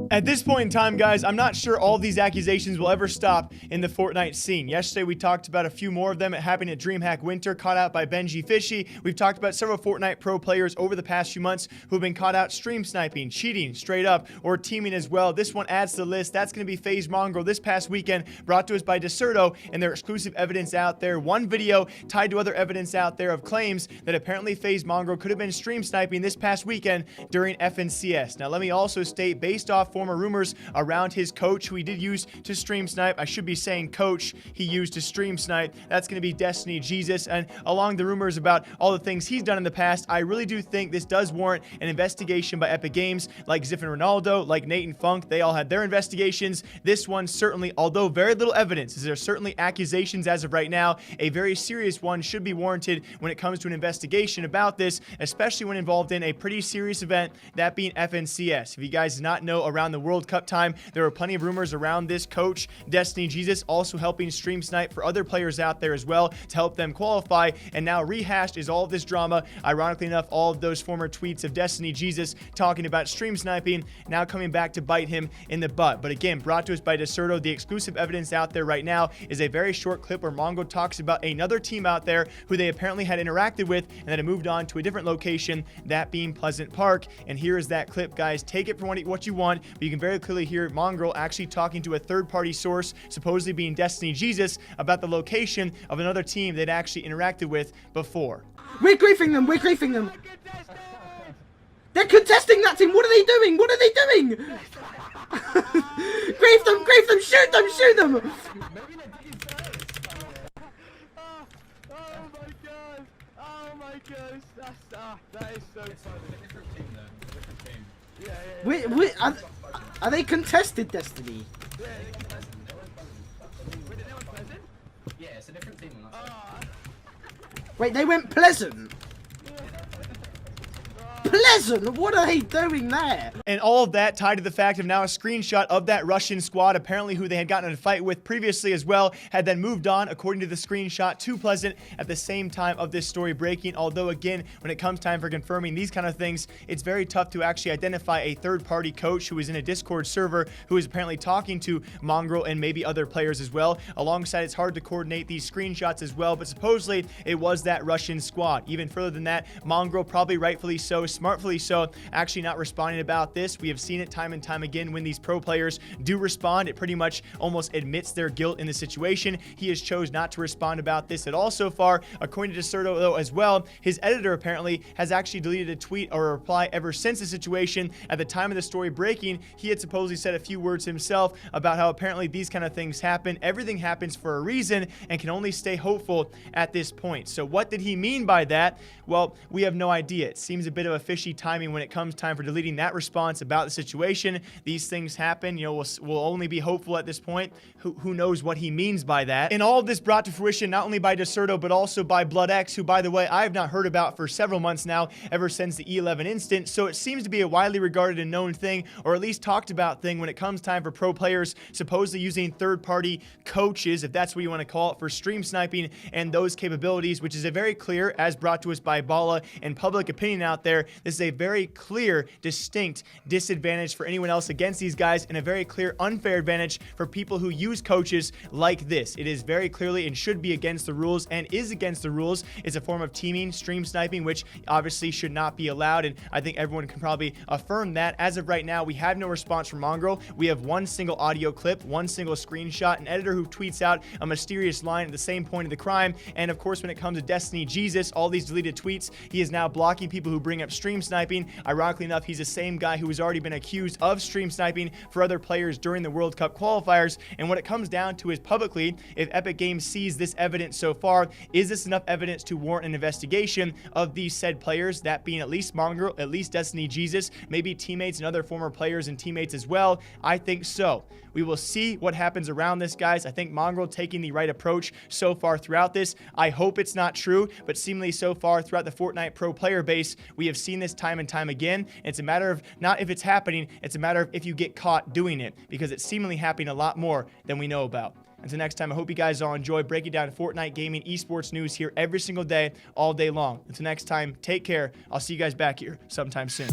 At this point in time, guys, I'm not sure all of these accusations will ever stop in the Fortnite scene. Yesterday, we talked about a few more of them happening at DreamHack Winter, caught out by Benji Fishy. We've talked about several Fortnite pro players over the past few months who have been caught out stream sniping, cheating straight up, or teaming as well. This one adds to the list. That's going to be FaZe Mongraal this past weekend, brought to us by Deserto, and their exclusive evidence out there. One video tied to other evidence out there of claims that apparently FaZe Mongraal could have been stream sniping this past weekend during FNCS. Now, let me also state, based off former rumors around his coach who he did use to stream snipe, I should be saying coach he used to stream snipe, that's going to be DestinysJesus, and along the rumors about all the things he's done in the past, I really do think this does warrant an investigation by Epic Games, like Ziff and Ronaldo, like Nate and Funk. They all had their investigations. This one certainly, although very little evidence, there are certainly accusations as of right now, a very serious one should be warranted when it comes to an investigation about this, especially when involved in a pretty serious event, that being FNCS. If you guys did not know, around the World Cup time, there were plenty of rumors around this coach, DestinysJesus, also helping stream snipe for other players out there as well to help them qualify, and now rehashed is all of this drama. Ironically enough, all of those former tweets of DestinysJesus talking about stream sniping now coming back to bite him in the butt. But again, brought to us by Deserto, the exclusive evidence out there right now is a very short clip where Mongraal talks about another team out there who they apparently had interacted with and then had moved on to a different location, that being Pleasant Park. And here is that clip, guys. Take it for what you want, but you can very clearly hear Mongraal actually talking to a third-party source, supposedly being DestinysJesus, about the location of another team they'd actually interacted with before. We're griefing them, we're griefing them. They're contesting that team. What are they doing? What are they doing? Grief them, shoot them, shoot them. Oh my gosh, that is so Are they contested, Destiny? Yeah, it's a different team. Wait, they went Pleasant? Pleasant? What are they doing there? And all of that tied to the fact of now a screenshot of that Russian squad, apparently who they had gotten in a fight with previously as well, had then moved on, according to the screenshot, to Pleasant at the same time of this story breaking. Although, again, when it comes time for confirming these kind of things, it's very tough to actually identify a third-party coach who is in a Discord server who is apparently talking to Mongraal and maybe other players as well. Alongside, it's hard to coordinate these screenshots as well, but supposedly it was that Russian squad. Even further than that, Mongraal, probably rightfully so, smartfully so, actually not responding about this. We have seen it time and time again when these pro players do respond. It pretty much almost admits their guilt in the situation. He has chose not to respond about this at all so far. According to Deserto, though, as well, his editor apparently has actually deleted a tweet or a reply ever since the situation. At the time of the story breaking, he had supposedly said a few words himself about how apparently these kind of things happen. Everything happens for a reason and can only stay hopeful at this point. So what did he mean by that? Well, we have no idea. It seems a bit of a fishy timing when it comes time for deleting that response about the situation. These things happen. You know, we'll only be hopeful at this point. Who knows what he means by that? And all of this brought to fruition not only by Deserto, but also by BloodX, who, by the way, I have not heard about for several months now, ever since the E11 incident. So it seems to be a widely regarded and known thing, or at least talked about thing, when it comes time for pro players supposedly using third-party coaches, if that's what you want to call it, for stream sniping and those capabilities, which is a very clear, as brought to us by Bala and public opinion out there, this is a very clear, distinct disadvantage for anyone else against these guys, and a very clear unfair advantage for people who use coaches like this. It is very clearly and should be against the rules, and is against the rules. It's a form of teaming, stream sniping, which obviously should not be allowed, and I think everyone can probably affirm that. As of right now, we have no response from Mongraal. We have one single audio clip, one single screenshot, an editor who tweets out a mysterious line at the same point of the crime, and of course, when it comes to DestinysJesus, all these deleted tweets, he is now blocking people who bring up stream sniping. Ironically enough, he's the same guy who has already been accused of stream sniping for other players during the World Cup qualifiers. And what it comes down to is, publicly, if Epic Games sees this evidence so far, is this enough evidence to warrant an investigation of these said players, that being at least Mongraal, at least DestinysJesus, maybe teammates and other former players and teammates as well? I think so. We will see what happens around this, guys. I think Mongraal taking the right approach so far throughout this. I hope it's not true, but seemingly so far throughout the Fortnite pro player base, we have seen this time and time again. It's a matter of not if it's happening, it's a matter of if you get caught doing it, because it's seemingly happening a lot more than we know about. Until next time, I hope you guys all enjoy breaking down Fortnite gaming esports news here every single day, all day long. Until next time, take care. I'll see you guys back here sometime soon.